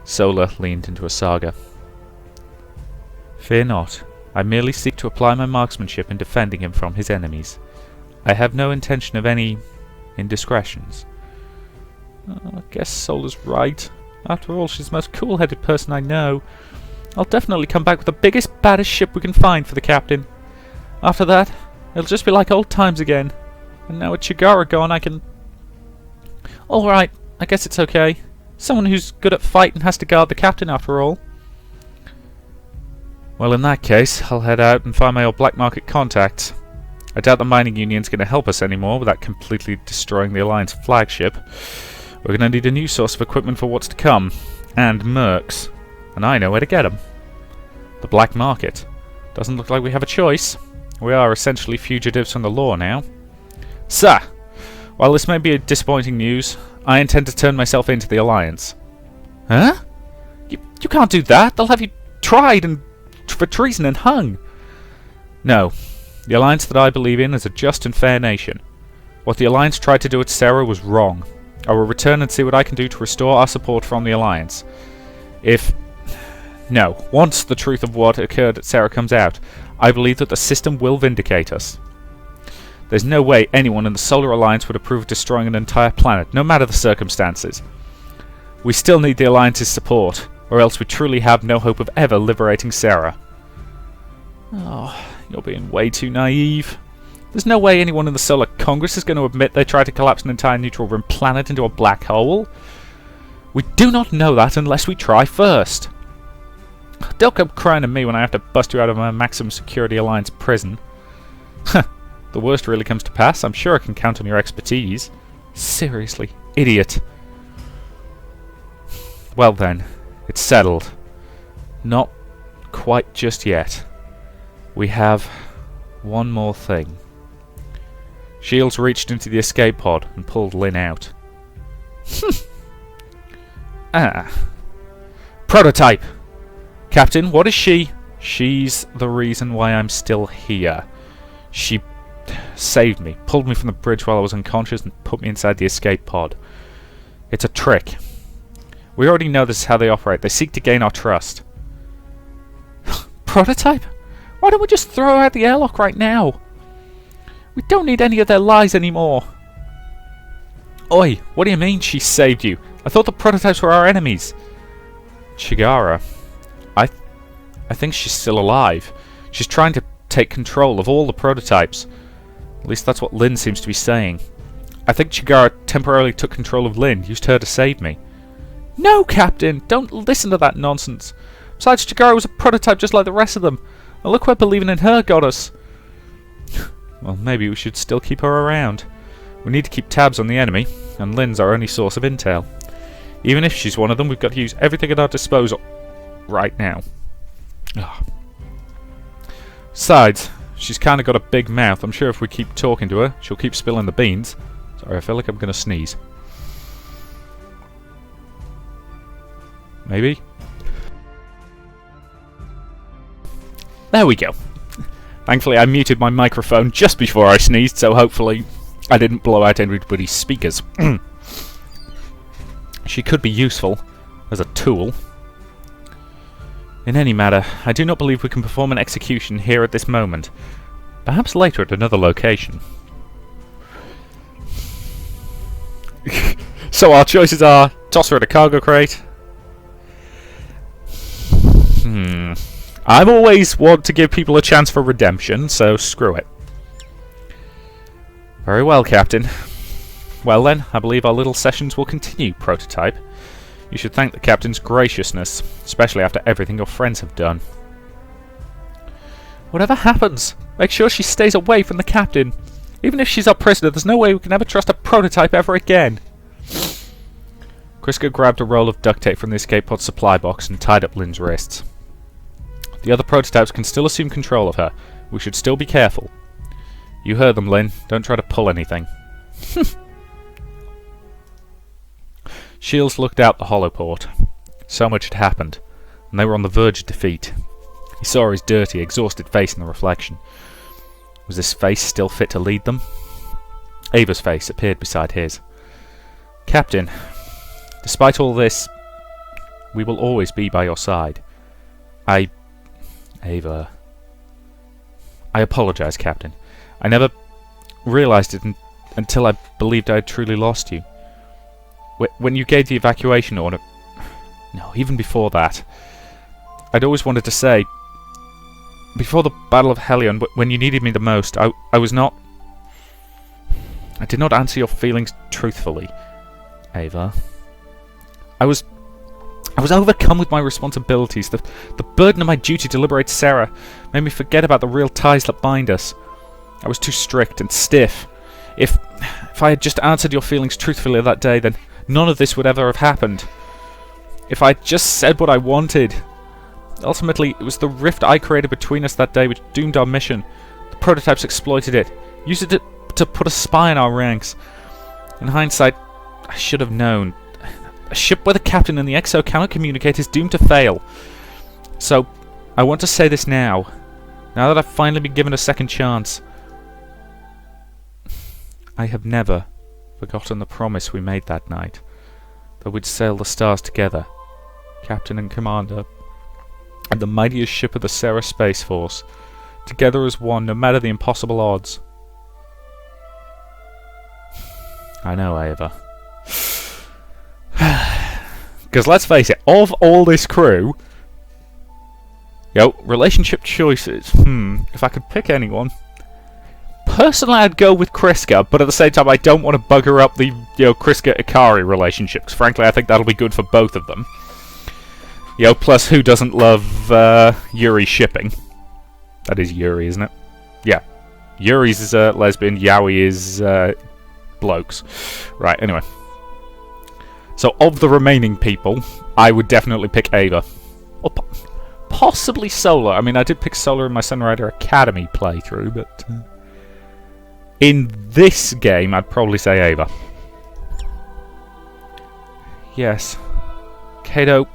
Solar leaned into a saga. Fear not. I merely seek to apply my marksmanship in defending him from his enemies. I have no intention of any indiscretions. I guess Solar's right. After all, she's the most cool-headed person I know. I'll definitely come back with the biggest, baddest ship we can find for the captain. After that, it'll just be like old times again. And now with Chigara gone, I can... Alright, I guess it's okay. Someone who's good at fighting has to guard the captain after all. Well, in that case, I'll head out and find my old black market contacts. I doubt the mining union's going to help us anymore without completely destroying the Alliance flagship. We're going to need a new source of equipment for what's to come. And mercs. And I know where to get them. The black market. Doesn't look like we have a choice. We are essentially fugitives from the law now. Sir! While this may be disappointing news, I intend to turn myself into the Alliance. Huh? You can't do that! They'll have you tried and for treason and hung! No. The Alliance that I believe in is a just and fair nation. What the Alliance tried to do at Serra was wrong. I will return and see what I can do to restore our support from the Alliance. Once the truth of what occurred at Serra comes out, I believe that the system will vindicate us. There's no way anyone in the Solar Alliance would approve of destroying an entire planet, no matter the circumstances. We still need the Alliance's support, or else we truly have no hope of ever liberating Serra. Oh, you're being way too naive. There's no way anyone in the Solar Congress is going to admit they tried to collapse an entire neutral rim planet into a black hole. We do not know that unless we try first. Don't come crying to me when I have to bust you out of my maximum security Alliance prison. The worst really comes to pass, I'm sure I can count on your expertise. Seriously, idiot. Well then, it's settled. Not quite just yet. We have one more thing. Shields reached into the escape pod and pulled Lynn out. Prototype! Captain, what is she? She's the reason why I'm still here. She saved me, pulled me from the bridge while I was unconscious and put me inside the escape pod. It's a trick. We already know this is how they operate. They seek to gain our trust. Prototype? Why don't we just throw out the airlock right now? We don't need any of their lies anymore. Oi, what do you mean she saved you? I thought the prototypes were our enemies. Chigara. I think she's still alive. She's trying to take control of all the prototypes. At least that's what Lynn seems to be saying. I think Chigara temporarily took control of Lynn, used her to save me. No, Captain! Don't listen to that nonsense. Besides, Chigara was a prototype just like the rest of them. And look where believing in her got us. Well, maybe we should still keep her around. We need to keep tabs on the enemy, and Lynn's our only source of intel. Even if she's one of them, we've got to use everything at our disposal right now. Ugh. Besides, she's kind of got a big mouth. I'm sure if we keep talking to her, she'll keep spilling the beans. Sorry, I feel like I'm going to sneeze. Maybe? There we go. Thankfully, I muted my microphone just before I sneezed, so hopefully I didn't blow out anybody's speakers. She could be useful as a tool. In any matter, I do not believe we can perform an execution here at this moment. Perhaps later at another location. So our choices are toss her at a cargo crate. I've always wanted to give people a chance for redemption, so screw it. Very well, Captain. Well then, I believe our little sessions will continue, Prototype. You should thank the Captain's graciousness, especially after everything your friends have done. Whatever happens, make sure she stays away from the Captain. Even if she's our prisoner, there's no way we can ever trust a Prototype ever again. Kriska grabbed a roll of duct tape from the escape pod supply box and tied up Lynn's wrists. The other prototypes can still assume control of her. We should still be careful. You heard them, Lynn. Don't try to pull anything. Shields looked out the holoport. So much had happened, and they were on the verge of defeat. He saw his dirty, exhausted face in the reflection. Was this face still fit to lead them? Ava's face appeared beside his. Captain, despite all this, We will always be by your side. Ava... I apologize, Captain. I never realized it until I believed I had truly lost you. When you gave the evacuation order... No, even before that. I'd always wanted to say... Before the Battle of Helion, when you needed me the most, I was not... I did not answer your feelings truthfully, Ava. I was overcome with my responsibilities. The burden of my duty to liberate Sarah made me forget about the real ties that bind us. I was too strict and stiff. If I had just answered your feelings truthfully that day, then none of this would ever have happened. If I had just said what I wanted. Ultimately, it was the rift I created between us that day which doomed our mission. The prototypes exploited it, used it to put a spy in our ranks. In hindsight, I should have known. A ship where the captain and the XO cannot communicate is doomed to fail. So, I want to say this now. Now that I've finally been given a second chance. I have never forgotten the promise we made that night. That we'd sail the stars together. Captain and Commander. And the mightiest ship of the Sarah Space Force. Together as one, no matter the impossible odds. I know, Ava. Because let's face it, of all this crew... relationship choices. If I could pick anyone... Personally, I'd go with Kriska, but at the same time, I don't want to bugger up the, Kriska-Ikari relationship, because frankly, I think that'll be good for both of them. Plus, who doesn't love, Yuri shipping? That is Yuri, isn't it? Yeah. Yuri's lesbian, Yaoi is, blokes. Right, anyway. So, of the remaining people, I would definitely pick Ava. Or possibly Solar. I mean, I did pick Solar in my Sunrider Academy playthrough, but... in this game, I'd probably say Ava. Yes. Kato.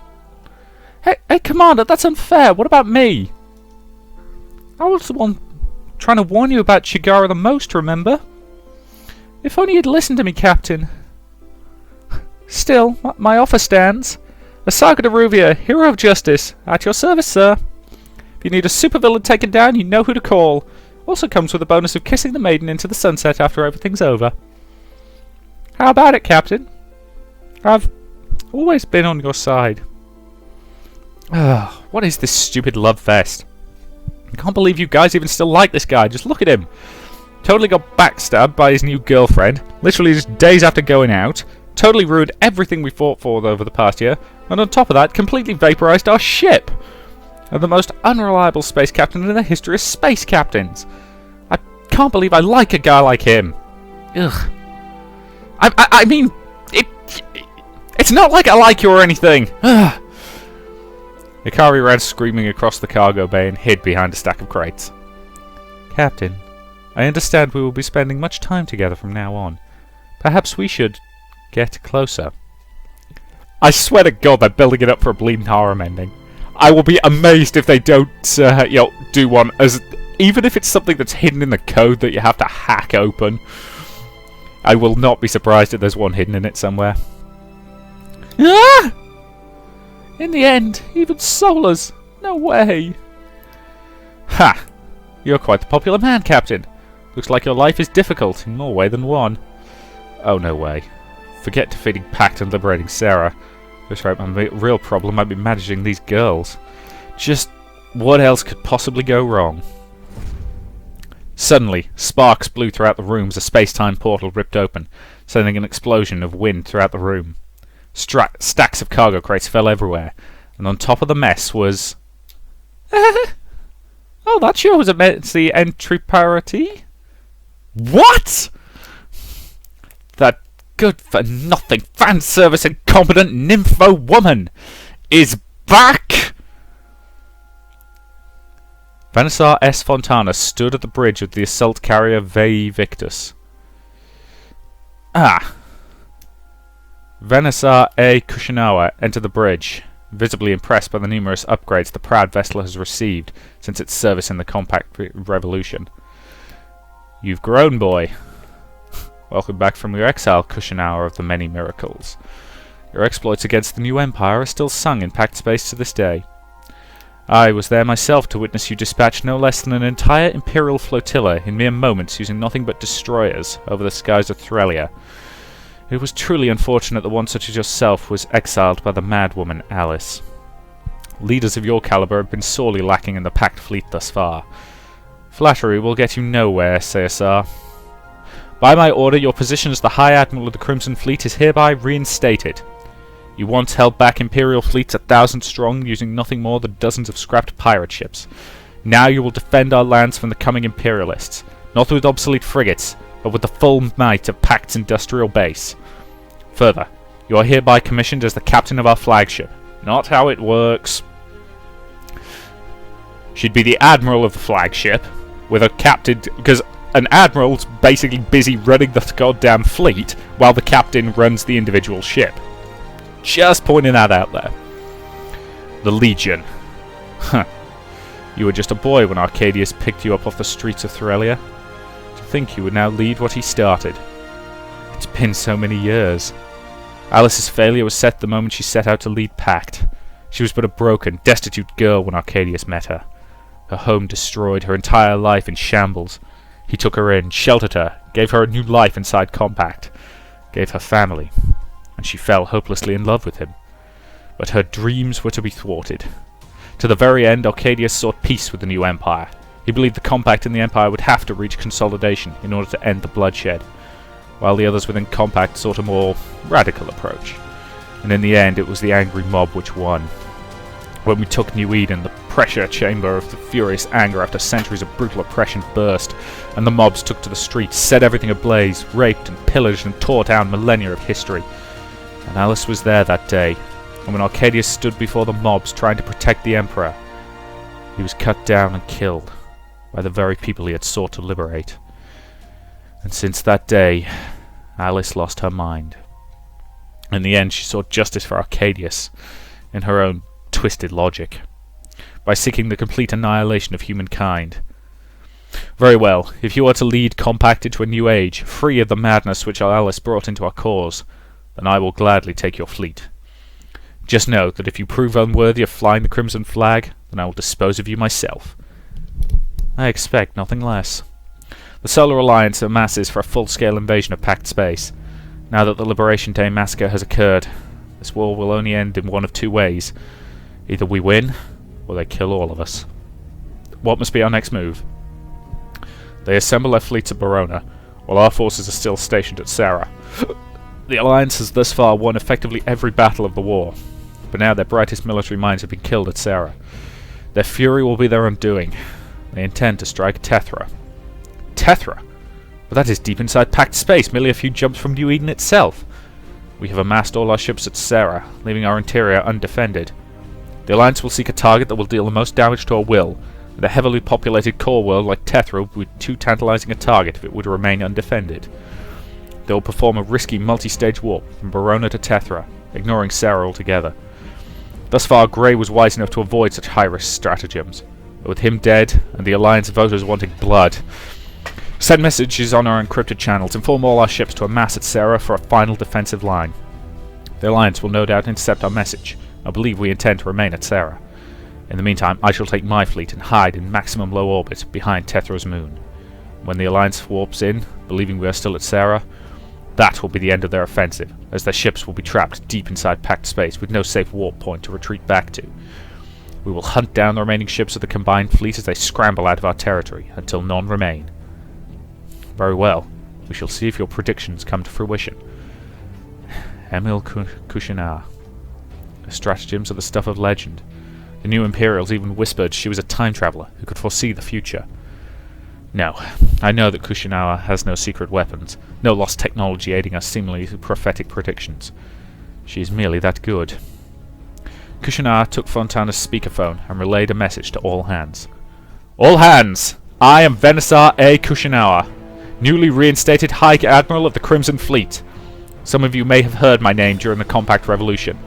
Hey, Commander, that's unfair. What about me? I was the one trying to warn you about Chigara the most, remember? If only you'd listened to me, Captain. Still, my offer stands. Asaga Daruvia, hero of justice. At your service, sir. If you need a supervillain taken down, you know who to call. Also comes with the bonus of kissing the maiden into the sunset after everything's over. How about it, Captain? I've always been on your side. Ugh, what is this stupid love fest? I can't believe you guys even still like this guy. Just look at him. Totally got backstabbed by his new girlfriend. Literally just days after going out. Totally ruined everything we fought for over the past year. And on top of that, completely vaporized our ship. And the most unreliable space captain in the history of space captains. I can't believe I like a guy like him. Ugh. I mean, it's not like I like you or anything. Ugh. Ikari ran screaming across the cargo bay and hid behind a stack of crates. Captain, I understand we will be spending much time together from now on. Perhaps we should get closer. I swear to God they're building it up for a bleeding harem ending. I will be amazed if they don't, do one, as even if it's something that's hidden in the code that you have to hack open. I will not be surprised if there's one hidden in it somewhere. Ah! In the end, even Solar's. No way. Ha! You're quite the popular man, Captain. Looks like your life is difficult in more way than one. Oh, no way. Forget defeating Pact and liberating Sarah. That's right, my real problem might be managing these girls. Just what else could possibly go wrong? Suddenly, sparks blew throughout the room as a space-time portal ripped open, sending an explosion of wind throughout the room. Stacks of cargo crates fell everywhere, and on top of the mess was... oh, that sure was the entry parity. What? That good-for-nothing, fan-service incompetent nympho woman is back! Vanessar S. Fontana stood at the bridge of the assault carrier Vei Victus. Ah. Vanessar A. Kushinawa entered the bridge, visibly impressed by the numerous upgrades the proud vessel has received since its service in the Compact Revolution. You've grown, boy. Welcome back from your exile, Kushinawa of the Many Miracles. Your exploits against the new Empire are still sung in pact space to this day. I was there myself to witness you dispatch no less than an entire Imperial flotilla in mere moments using nothing but destroyers over the skies of Threlia. It was truly unfortunate that one such as yourself was exiled by the madwoman Alice. Leaders of your caliber have been sorely lacking in the Pact fleet thus far. Flattery will get you nowhere, CSR. By my order, your position as the High Admiral of the Crimson Fleet is hereby reinstated. You once held back Imperial fleets 1,000 strong, using nothing more than dozens of scrapped pirate ships. Now you will defend our lands from the coming Imperialists, not with obsolete frigates, but with the full might of Pact's industrial base. Further, you are hereby commissioned as the captain of our flagship. Not how it works. She'd be the admiral of the flagship, with a captain, because an admiral's basically busy running the goddamn fleet, while the captain runs the individual ship. Just pointing that out there. The Legion. Huh. You were just a boy when Arcadius picked you up off the streets of Threlia. To think you would now lead what he started. It's been so many years. Alice's failure was set the moment she set out to lead Pact. She was but a broken, destitute girl when Arcadius met her. Her home destroyed, her entire life in shambles. He took her in, sheltered her, gave her a new life inside Compact, gave her family, and she fell hopelessly in love with him. But her dreams were to be thwarted. To the very end, Arcadius sought peace with the new Empire. He believed the Compact and the Empire would have to reach consolidation in order to end the bloodshed, while the others within Compact sought a more radical approach. And in the end, it was the angry mob which won. When we took New Eden, the pressure chamber of the furious anger after centuries of brutal oppression burst, and the mobs took to the streets, set everything ablaze, raped and pillaged and tore down millennia of history. And Alice was there that day, and when Arcadius stood before the mobs trying to protect the Emperor, he was cut down and killed by the very people he had sought to liberate. And since that day, Alice lost her mind. In the end, she sought justice for Arcadius, in her own twisted logic, by seeking the complete annihilation of humankind. Very well, if you are to lead Compact into a new age, free of the madness which Alice brought into our cause, then I will gladly take your fleet. Just know that if you prove unworthy of flying the Crimson Flag, then I will dispose of you myself. I expect nothing less. The Solar Alliance amasses for a full-scale invasion of Pact space. Now that the Liberation Day massacre has occurred, this war will only end in one of two ways. Either we win, or they kill all of us. What must be our next move? They assemble their fleets at Barona, while our forces are still stationed at Sarah. The Alliance has thus far won effectively every battle of the war, but now their brightest military minds have been killed at Sarah. Their fury will be their undoing. They intend to strike Tethra. Tethra? But that is deep inside Pact space, merely a few jumps from New Eden itself. We have amassed all our ships at Sarah, leaving our interior undefended. The Alliance will seek a target that will deal the most damage to our will, and a heavily populated core world like Tethra would be too tantalizing a target if it would remain undefended. They will perform a risky multi-stage warp from Barona to Tethra, ignoring Sarah altogether. Thus far, Grey was wise enough to avoid such high-risk stratagems, but with him dead, and the Alliance voters wanting blood, send messages on our encrypted channels, inform all our ships to amass at Sarah for a final defensive line. The Alliance will no doubt intercept our message. I believe we intend to remain at Sarah. In the meantime, I shall take my fleet and hide in maximum low orbit behind Tethra's moon. When the Alliance warps in, believing we are still at Sarah, that will be the end of their offensive, as their ships will be trapped deep inside Pact space with no safe warp point to retreat back to. We will hunt down the remaining ships of the combined fleet as they scramble out of our territory, until none remain. Very well. We shall see if your predictions come to fruition. Emil Kushinar. Her stratagems are the stuff of legend. The new Imperials even whispered she was a time traveller who could foresee the future. No, I know that Kushinawa has no secret weapons, no lost technology aiding her seemingly prophetic predictions. She is merely that good. Kushinawa took Fontana's speakerphone and relayed a message to all hands. All hands! I am Venisar A. Kushinawa, newly reinstated High Admiral of the Crimson Fleet. Some of you may have heard my name during the Compact Revolution,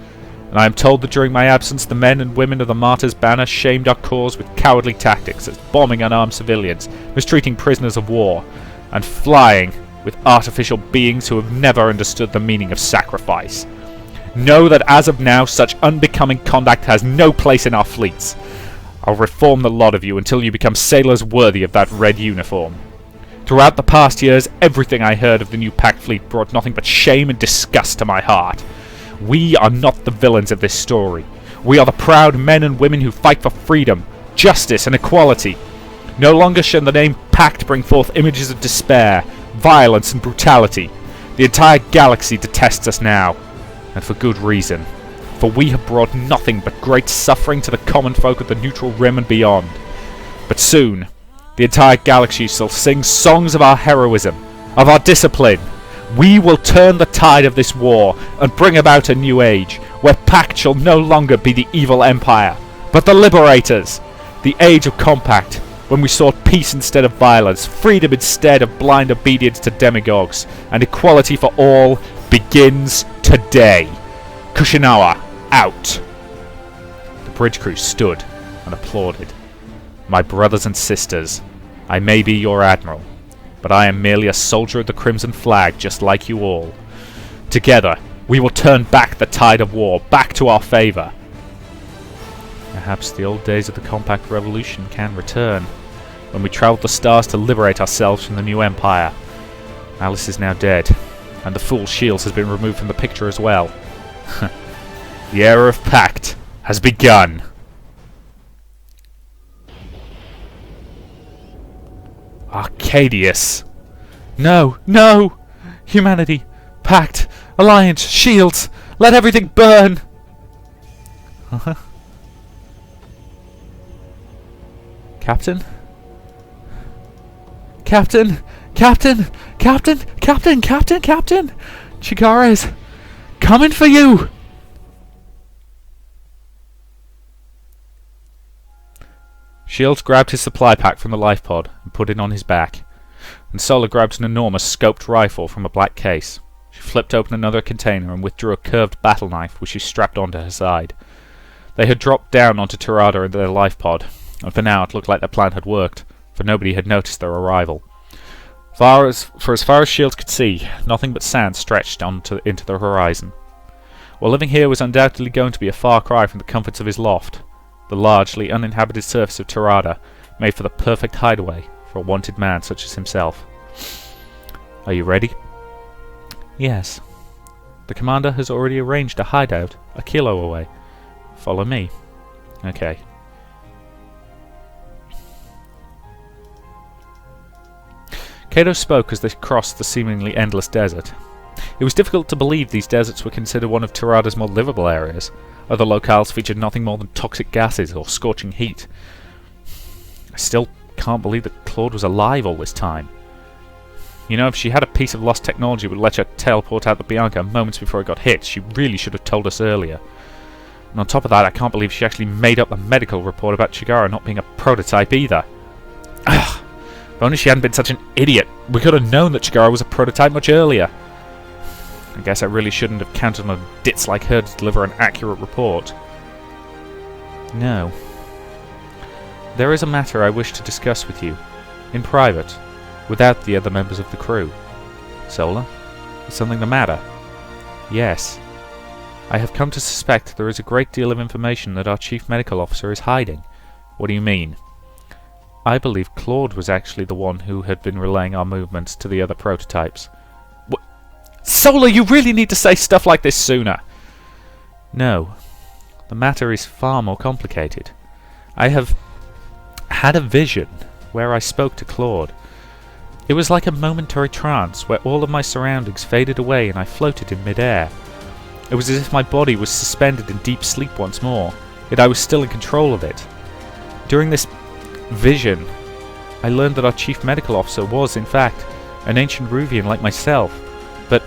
and I am told that during my absence the men and women of the Martyrs' Banner shamed our cause with cowardly tactics as bombing unarmed civilians, mistreating prisoners of war, and flying with artificial beings who have never understood the meaning of sacrifice. Know that as of now, such unbecoming conduct has no place in our fleets. I'll reform the lot of you until you become sailors worthy of that red uniform. Throughout the past years, everything I heard of the new Pact fleet brought nothing but shame and disgust to my heart. We are not the villains of this story. We are the proud men and women who fight for freedom, justice, and equality. No longer shall the name Pact bring forth images of despair, violence, and brutality. The entire galaxy detests us now, and for good reason. For we have brought nothing but great suffering to the common folk of the Neutral Rim and beyond. But soon, the entire galaxy shall sing songs of our heroism, of our discipline. We will turn the tide of this war and bring about a new age, where Pact shall no longer be the evil empire, but the liberators. The age of compact, when we sought peace instead of violence, freedom instead of blind obedience to demagogues, and equality for all, begins today. Kushinawa, out. The bridge crew stood and applauded. My brothers and sisters, I may be your admiral, but I am merely a soldier of the Crimson Flag, just like you all. Together, we will turn back the tide of war, back to our favour. Perhaps the old days of the Compact Revolution can return, when we travelled the stars to liberate ourselves from the new empire. Alice is now dead, and the fool Shields has been removed from the picture as well. The era of Pact has begun. Arcadius! No! No! Humanity! Pact! Alliance! Shields! Let everything burn! Captain? Captain! Captain! Captain! Captain! Captain! Captain! Chigara is coming for you! Shields grabbed his supply pack from the life pod and put it on his back, and Sola grabbed an enormous scoped rifle from a black case. She flipped open another container and withdrew a curved battle knife which she strapped onto her side. They had dropped down onto Tirado in their life pod, and for now it looked like their plan had worked, for nobody had noticed their arrival. For as far as Shields could see, nothing but sand stretched into the horizon. While living here was undoubtedly going to be a far cry from the comforts of his loft, the largely uninhabited surface of Tirada made for the perfect hideaway for a wanted man such as himself. Are you ready? Yes. The commander has already arranged a hideout a kilo away. Follow me. Okay. Kato spoke as they crossed the seemingly endless desert. It was difficult to believe these deserts were considered one of Tirada's more livable areas. Other locales featured nothing more than toxic gases or scorching heat. I still can't believe that Claude was alive all this time. You know, if she had a piece of lost technology that would let her teleport out the Bianca moments before it got hit, she really should have told us earlier. And on top of that, I can't believe she actually made up a medical report about Chigara not being a prototype either. Ugh. If only she hadn't been such an idiot, we could have known that Chigara was a prototype much earlier. I guess I really shouldn't have counted on dits like her to deliver an accurate report. No. There is a matter I wish to discuss with you, in private, without the other members of the crew. Sola, is something the matter? Yes. I have come to suspect there is a great deal of information that our Chief Medical Officer is hiding. What do you mean? I believe Claude was actually the one who had been relaying our movements to the other prototypes. Sola, you really need to say stuff like this sooner! No. The matter is far more complicated. I have had a vision where I spoke to Claude. It was like a momentary trance where all of my surroundings faded away and I floated in mid-air. It was as if my body was suspended in deep sleep once more, yet I was still in control of it. During this vision, I learned that our Chief Medical Officer was, in fact, an ancient Ruvian like myself. But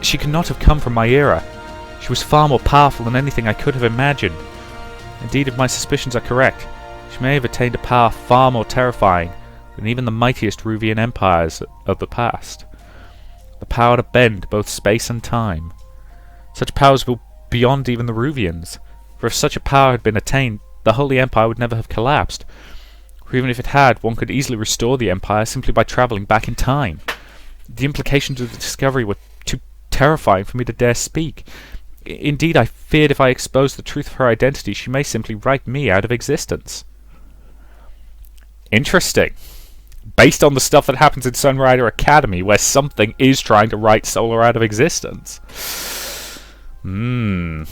she could not have come from my era. She was far more powerful than anything I could have imagined. Indeed, if my suspicions are correct, she may have attained a power far more terrifying than even the mightiest Ruvian empires of the past. The power to bend both space and time. Such powers were beyond even the Ruvians, for if such a power had been attained, the Holy Empire would never have collapsed. Or even if it had, one could easily restore the Empire simply by travelling back in time. The implications of the discovery were too terrifying for me to dare speak. Indeed, I feared if I exposed the truth of her identity, she may simply write me out of existence. Interesting. Based on the stuff that happens in Sunrider Academy, where something is trying to write Solar out of existence. So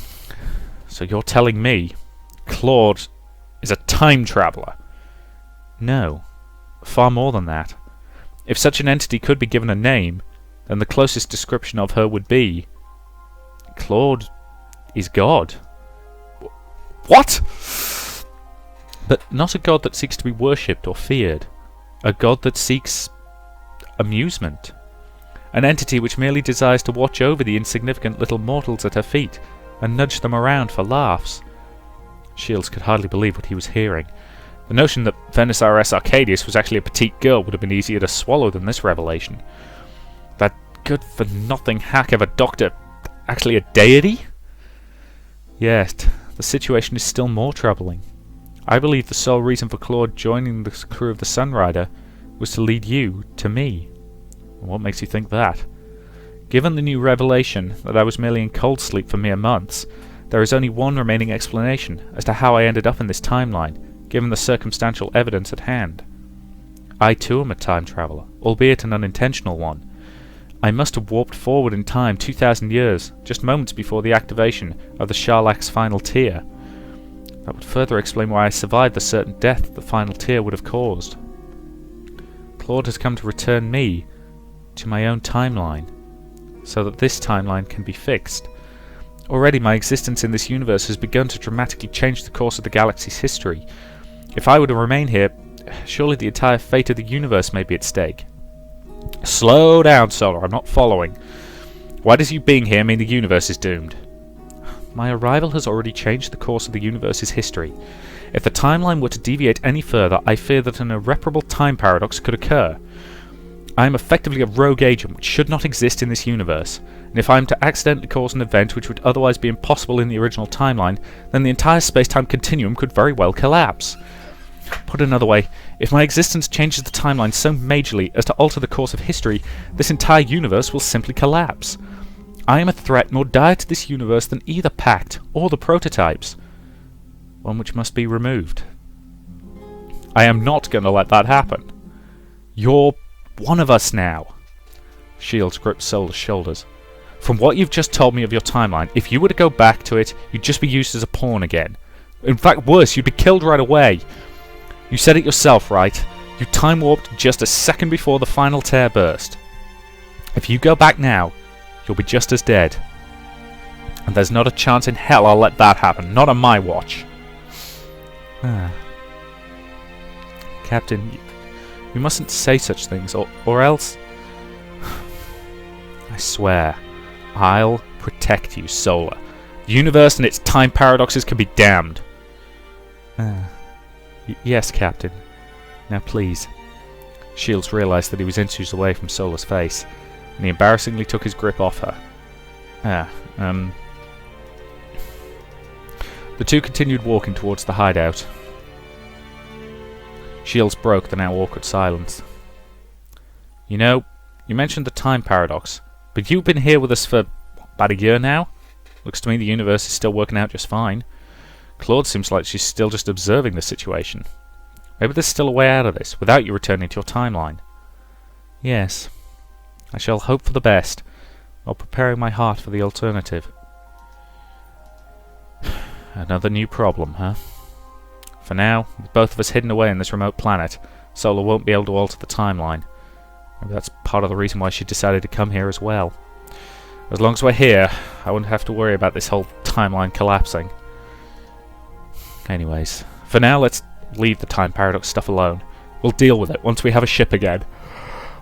you're telling me Claude is a time traveller? No. Far more than that. If such an entity could be given a name, then the closest description of her would be... Claude is God. What? But not a god that seeks to be worshipped or feared. A god that seeks amusement. An entity which merely desires to watch over the insignificant little mortals at her feet and nudge them around for laughs. Shields could hardly believe what he was hearing. The notion that Venice RS Arcadius was actually a petite girl would have been easier to swallow than this revelation. That good-for-nothing hack of a doctor actually a deity? Yet, the situation is still more troubling. I believe the sole reason for Claude joining the crew of the Sunrider was to lead you to me. What makes you think that? Given the new revelation that I was merely in cold sleep for mere months, there is only one remaining explanation as to how I ended up in this timeline, given the circumstantial evidence at hand. I too am a time traveller, albeit an unintentional one. I must have warped forward in time 2,000 years, just moments before the activation of the Sharlak's final tier. That would further explain why I survived the certain death the final tier would have caused. Claude has come to return me to my own timeline, so that this timeline can be fixed. Already my existence in this universe has begun to dramatically change the course of the galaxy's history. If I were to remain here, surely the entire fate of the universe may be at stake. Slow down, Solar, I'm not following. Why does you being here mean the universe is doomed? My arrival has already changed the course of the universe's history. If the timeline were to deviate any further, I fear that an irreparable time paradox could occur. I am effectively a rogue agent which should not exist in this universe, and if I am to accidentally cause an event which would otherwise be impossible in the original timeline, then the entire space-time continuum could very well collapse. Put another way, if my existence changes the timeline so majorly as to alter the course of history, this entire universe will simply collapse. I am a threat more dire to this universe than either Pact or the prototypes. One which must be removed. I am not going to let that happen. You're one of us now. Shields gripped Solar's shoulders. From what you've just told me of your timeline, if you were to go back to it, you'd just be used as a pawn again. In fact, worse, you'd be killed right away. You said it yourself, right? You time warped just a second before the final tear burst. If you go back now, you'll be just as dead. And there's not a chance in hell I'll let that happen. Not on my watch. Captain, you mustn't say such things, or else... I swear, I'll protect you, Solar. The universe and its time paradoxes can be damned. Yes, Captain. Now please. Shields realised that he was inches away from Solar's face, and he embarrassingly took his grip off her. The two continued walking towards the hideout. Shields broke the now awkward silence. You know, you mentioned the time paradox, but you've been here with us for about a year now? Looks to me the universe is still working out just fine. Claude seems like she's still just observing the situation. Maybe there's still a way out of this, without you returning to your timeline. Yes. I shall hope for the best, while preparing my heart for the alternative. Another new problem, huh? For now, with both of us hidden away in this remote planet, Solar won't be able to alter the timeline. Maybe that's part of the reason why she decided to come here as well. As long as we're here, I won't have to worry about this whole timeline collapsing. Anyways, for now let's leave the time paradox stuff alone. We'll deal with it once we have a ship again.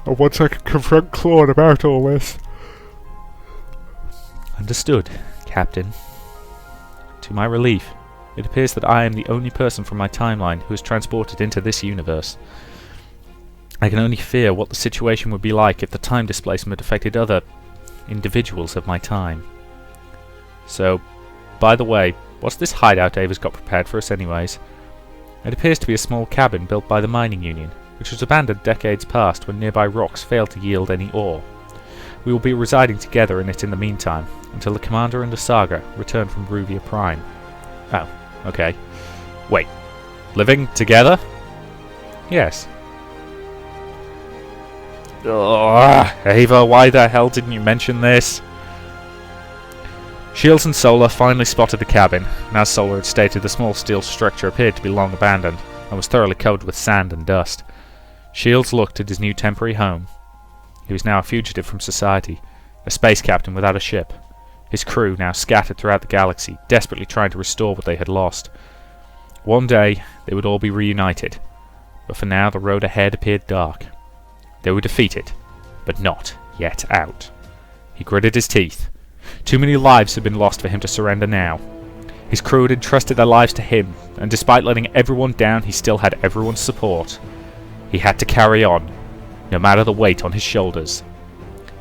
And once I can confront Claude about all this. Understood, Captain. To my relief, it appears that I am the only person from my timeline who is transported into this universe. I can only fear what the situation would be like if the time displacement affected other individuals of my time. So, by the way, what's this hideout Ava's got prepared for us anyways? It appears to be a small cabin built by the mining union, which was abandoned decades past when nearby rocks failed to yield any ore. We will be residing together in it in the meantime, until the Commander and the Saga return from Ruvia Prime. Oh, okay. Wait, living together? Yes. Ugh, Ava, why the hell didn't you mention this? Shields and Solar finally spotted the cabin, and as Solar had stated, the small steel structure appeared to be long abandoned, and was thoroughly covered with sand and dust. Shields looked at his new temporary home. He was now a fugitive from society, a space captain without a ship. His crew now scattered throughout the galaxy, desperately trying to restore what they had lost. One day, they would all be reunited, but for now the road ahead appeared dark. They were defeated, but not yet out. He gritted his teeth. Too many lives had been lost for him to surrender now. His crew had entrusted their lives to him, and despite letting everyone down, he still had everyone's support. He had to carry on, no matter the weight on his shoulders.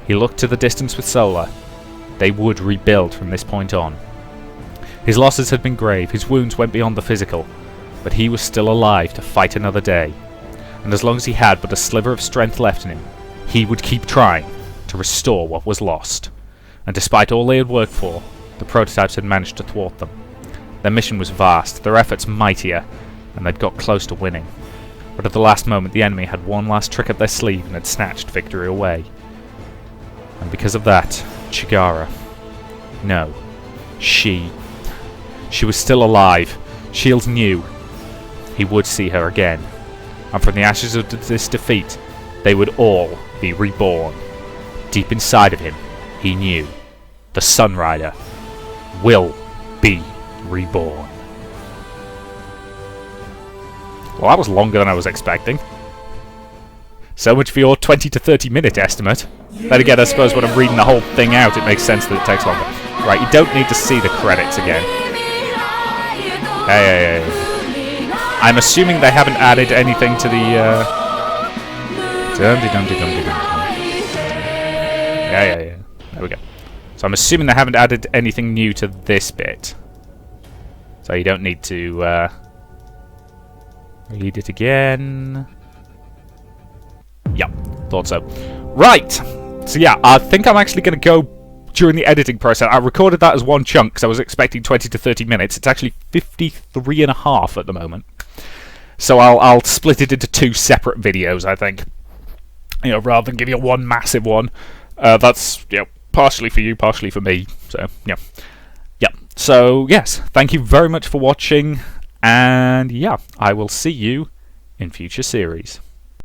He looked to the distance with Solar. They would rebuild from this point on. His losses had been grave, his wounds went beyond the physical, but he was still alive to fight another day. And as long as he had but a sliver of strength left in him, he would keep trying to restore what was lost. And despite all they had worked for, the prototypes had managed to thwart them. Their mission was vast, their efforts mightier, and they'd got close to winning. But at the last moment the enemy had one last trick up their sleeve and had snatched victory away. And because of that, Chigara... No. She was still alive. Shields knew he would see her again. And from the ashes of this defeat, they would all be reborn. Deep inside of him, he knew the Sunrider will be reborn. Well, that was longer than I was expecting. So much for your 20 to 30 minute estimate. Then again, I suppose when I'm reading the whole thing out, it makes sense that it takes longer. Right, you don't need to see the credits again. Hey. I'm assuming they haven't added anything to the, Yeah. There we go. So I'm assuming they haven't added anything new to this bit. So you don't need to, read it again. Yep, thought so. Right! So yeah, I think I'm actually going to go during the editing process. I recorded that as one chunk because I was expecting 20 to 30 minutes. It's actually 53 and a half at the moment. So I'll split it into two separate videos, I think. You know, rather than give you one massive one. That's, you know, partially for you, partially for me. So, yeah. So, yes, thank you very much for watching. And, yeah, I will see you in future series.